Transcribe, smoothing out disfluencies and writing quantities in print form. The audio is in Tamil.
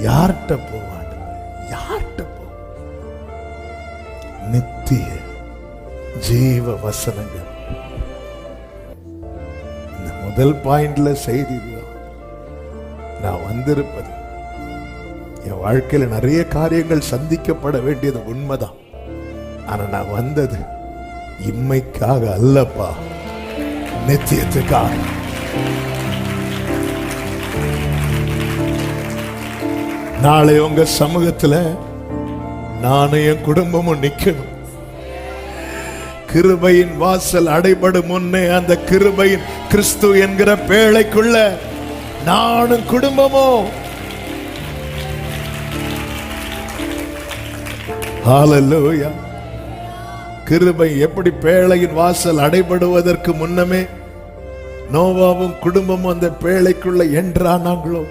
யார்கிட்ட போவான்? யார்கிட்ட போ? நித்திய ஜீவ வசனங்கள். இந்த முதல் பாயிண்ட்ல செய்தி இதுதான். நான் வந்திருப்பது, என் வாழ்க்கையில நிறைய காரியங்கள் சந்திக்கப்பட வேண்டியது உண்மைதான். ஆனா நான் வந்தது இம்மைக்காக அல்லப்பா, நித்தியத்துக்காக. நாளை உங்க சமூகத்துல நானும் என் குடும்பமும் நிக்கணும். கிருபையின் வாசல் அடைபடும் முன்னே அந்த கிருபையின் கிறிஸ்து என்கிற பேழைக்குள்ள நானும் குடும்பமும். ஹல்லேலூயா. கிருபை எப்படி பேழையின் வாசல் அடைபடுவதற்கு முன்னமே நோவாவும் குடும்பமும் அந்த பேழைக்குள்ள என்றானாங்களோ,